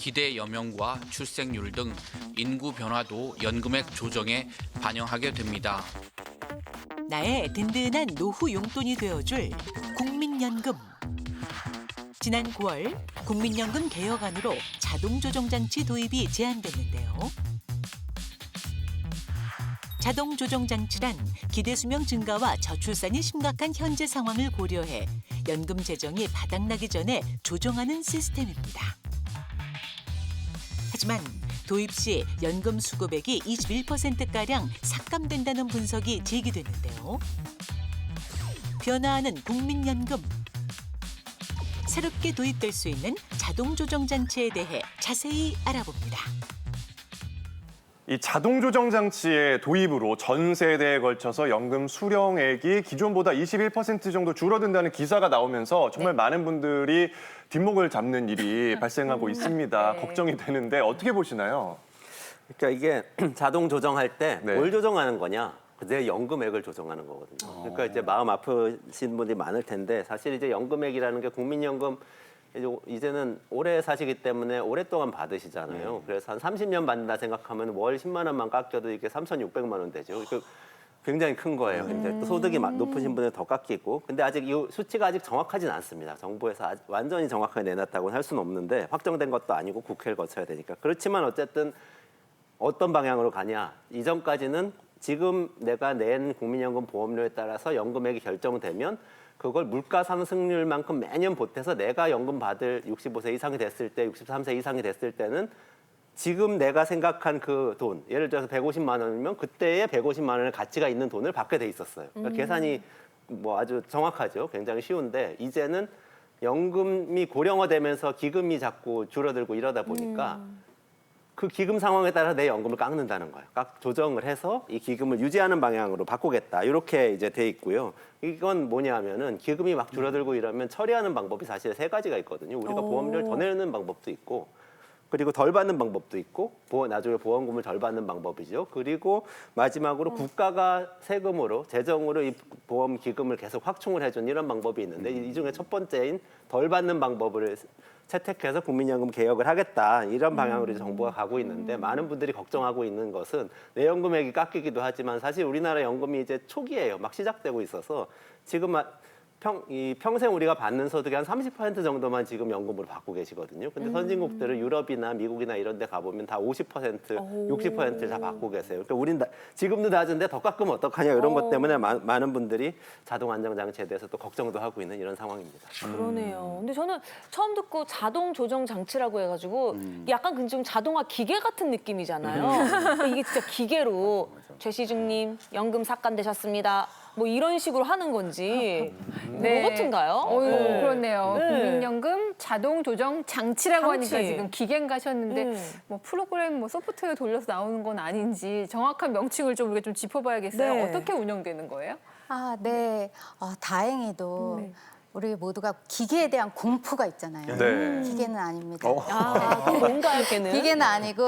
기대 여명과 출생률 등 인구 변화도 연금액 조정에 반영하게 됩니다. 나의 든든한 노후 용돈이 되어줄 국민연금. 지난 9월 국민연금 개혁안으로 자동조정장치 도입이 제안됐는데요. 자동조정장치란 기대수명 증가와 저출산이 심각한 현재 상황을 고려해 연금 재정이 바닥나기 전에 조정하는 시스템입니다. 하지만 도입 시 연금 수급액이 21%가량 삭감된다는 분석이 제기됐는데요. 변화하는 국민연금. 새롭게 도입될 수 있는 자동조정장치에 대해 자세히 알아봅니다. 이 자동조정 장치의 도입으로 전 세대에 걸쳐서 연금 수령액이 기존보다 21% 정도 줄어든다는 기사가 나오면서 정말 많은 분들이 뒷목을 잡는 일이 발생하고 있습니다. 네. 걱정이 되는데 어떻게 보시나요? 그러니까 이게 자동 조정할 때 네. 뭘 조정하는 거냐? 내 연금액을 조정하는 거거든요. 그러니까 이제 마음 아프신 분들이 많을 텐데 사실 이제 연금액이라는 게 국민연금 이제는 오래 사시기 때문에 오랫동안 받으시잖아요. 그래서 한 30년 받는다 생각하면 월 10만 원만 깎여도 이게 3,600만 원 되죠. 굉장히 큰 거예요. 근데 또 소득이 높으신 분은 더 깎이고. 근데 아직 이 수치가 아직 정확하진 않습니다. 정부에서 완전히 정확하게 내놨다고는 할 수는 없는데 확정된 것도 아니고 국회를 거쳐야 되니까. 그렇지만 어쨌든 어떤 방향으로 가냐. 이전까지는 지금 내가 낸 국민연금 보험료에 따라서 연금액이 결정되면 그걸 물가 상승률만큼 매년 보태서 내가 연금 받을 65세 이상이 됐을 때, 63세 이상이 됐을 때는 지금 내가 생각한 그 돈, 예를 들어서 150만 원이면 그때의 150만 원의 가치가 있는 돈을 받게 돼 있었어요. 그러니까 계산이 뭐 아주 정확하죠. 굉장히 쉬운데 이제는 연금이 고령화되면서 기금이 자꾸 줄어들고 이러다 보니까 그 기금 상황에 따라 내 연금을 깎는다는 거예요. 조정을 해서 이 기금을 유지하는 방향으로 바꾸겠다. 이렇게 이제 돼 있고요. 이건 뭐냐면은 기금이 막 줄어들고 이러면 처리하는 방법이 사실 세 가지가 있거든요. 우리가 보험료를 더 내는 방법도 있고, 그리고 덜 받는 방법도 있고, 나중에 보험금을 덜 받는 방법이죠. 그리고 마지막으로 국가가 세금으로, 재정으로 이 보험 기금을 계속 확충을 해준 이런 방법이 있는데 이 중에 첫 번째인 덜 받는 방법을 채택해서 국민연금 개혁을 하겠다 이런 방향으로 이제 정부가 가고 있는데 많은 분들이 걱정하고 있는 것은 내 연금액이 깎이기도 하지만 사실 우리나라 연금이 이제 초기예요. 막 시작되고 있어서 지금 평생 우리가 받는 소득의 한 30% 정도만 지금 연금으로 받고 계시거든요. 근데 선진국들은 유럽이나 미국이나 이런 데 가보면 다 50%, 60%를 다 받고 계세요. 그러니까 우린 지금도 낮은데 더 깎으면 어떡하냐 이런 것 때문에 많은 분들이 자동 안정장치에 대해서 또 걱정도 하고 있는 이런 상황입니다. 그러네요. 근데 저는 처음 듣고 자동 조정 장치라고 해가지고 약간 그 좀 자동화 기계 같은 느낌이잖아요. 근데 이게 진짜 기계로 최시중님 연금 삭감되셨습니다. 뭐 이런 식으로 하는 건지 로봇인가요? 그렇네요. 국민연금 자동 조정 장치라고 하니까 지금 기계인 가셨는데 뭐 프로그램 뭐 소프트웨어 돌려서 나오는 건 아닌지 정확한 명칭을 좀 우리가 좀 짚어봐야겠어요. 네. 어떻게 운영되는 거예요? 네. 다행히도 우리 모두가 기계에 대한 공포가 있잖아요. 네. 기계는 아닙니다. 그럼 뭔가요, 걔는? 기계는 아니고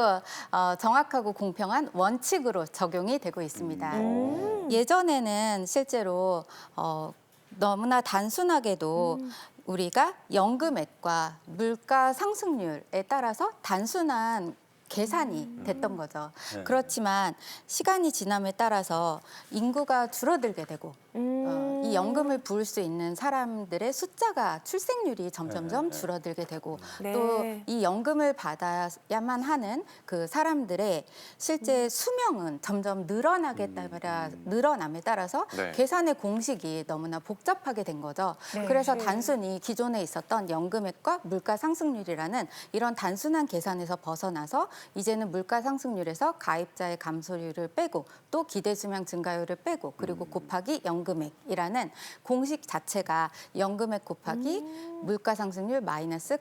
정확하고 공평한 원칙으로 적용이 되고 있습니다. 예전에는 실제로 너무나 단순하게도 우리가 연금액과 물가 상승률에 따라서 단순한 계산이 됐던 거죠. 그렇지만 시간이 지남에 따라서 인구가 줄어들게 되고 이 연금을 부을 수 있는 사람들의 숫자가 출생률이 점점점 줄어들게 되고 네. 또 이 연금을 받아야만 하는 그 사람들의 실제 수명은 점점 늘어남에 따라서 네. 계산의 공식이 너무나 복잡하게 된 거죠. 그래서 단순히 기존에 있었던 연금액과 물가 상승률이라는 이런 단순한 계산에서 벗어나서 이제는 물가 상승률에서 가입자의 감소율을 빼고 또 기대 수명 증가율을 빼고 그리고 곱하기 연금액이라는 공식 자체가 연금액 곱하기 물가 상승률 마이너스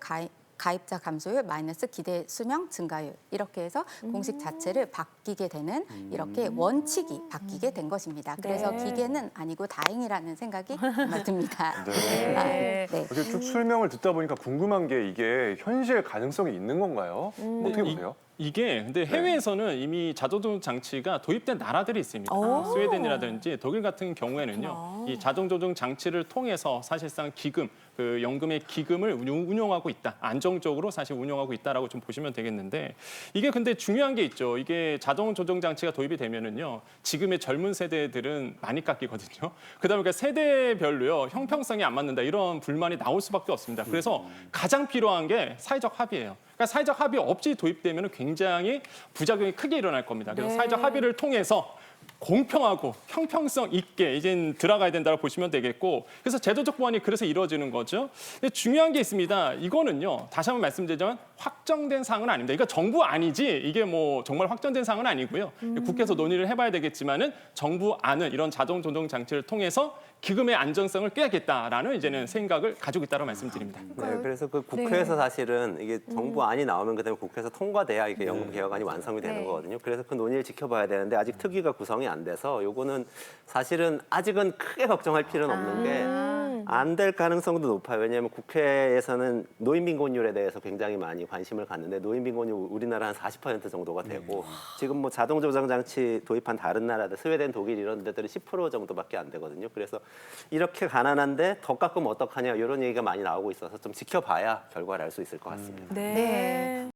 가입자 감소율 마이너스 기대 수명 증가율 이렇게 해서 공식 자체를 바뀌게 되는 이렇게 원칙이 바뀌게 된 것입니다. 그래서 기계는 아니고 다행이라는 생각이 정말 듭니다. 네. 네. 이렇게 쭉 설명을 듣다 보니까 궁금한 게 이게 현실 가능성이 있는 건가요? 어떻게 보세요? 이게 근데 해외에서는 이미 자동조정 장치가 도입된 나라들이 있습니다. 스웨덴이라든지 독일 같은 경우에는요, 이 자동조정 장치를 통해서 사실상 기금, 그 연금의 기금을 운용하고 있다, 안정적으로 사실 운용하고 있다라고 좀 보시면 되겠는데, 이게 근데 중요한 게 있죠. 이게 자동조정 장치가 도입이 되면은요, 지금의 젊은 세대들은 많이 깎이거든요. 그다음에 그 세대별로요, 형평성이 안 맞는다 이런 불만이 나올 수밖에 없습니다. 그래서 가장 필요한 게 사회적 합의예요. 그러니까 사회적 합의 없이 도입되면 굉장히 부작용이 크게 일어날 겁니다. 그래서 사회적 합의를 통해서 공평하고 형평성 있게 이제 들어가야 된다고 보시면 되겠고, 그래서 제도적 보완이 그래서 이루어지는 거죠. 근데 중요한 게 있습니다. 이거는요, 다시 한번 말씀드리자면 확정된 사항은 아닙니다. 이거 정부 안이지 이게 뭐 정말 확정된 사항은 아니고요. 국회에서 논의를 해봐야 되겠지만은 정부 안은 이런 자동 조정 장치를 통해서 기금의 안정성을 꾀하겠다라는 이제는 생각을 가지고 있다고 말씀드립니다. 네, 그래서 그 국회에서 사실은 이게 정부 안이 나오면 그다음에 국회에서 통과돼야 이게 연금 개혁안이 완성이 되는 거거든요. 그래서 그 논의를 지켜봐야 되는데 아직 특위가 구성이 안 돼서 요거는 사실은 아직은 크게 걱정할 필요는 없는 게 안 될 가능성도 높아요. 왜냐하면 국회에서는 노인빈곤율에 대해서 굉장히 많이 관심을 갖는데 노인빈곤율 우리나라 한 40% 정도가 되고 지금 뭐 자동조정 장치 도입한 다른 나라들 스웨덴, 독일 이런 데들은 10% 정도밖에 안 되거든요. 그래서 이렇게 가난한데 더 깎으면 어떡하냐 이런 얘기가 많이 나오고 있어서 좀 지켜봐야 결과를 알 수 있을 것 같습니다. 네.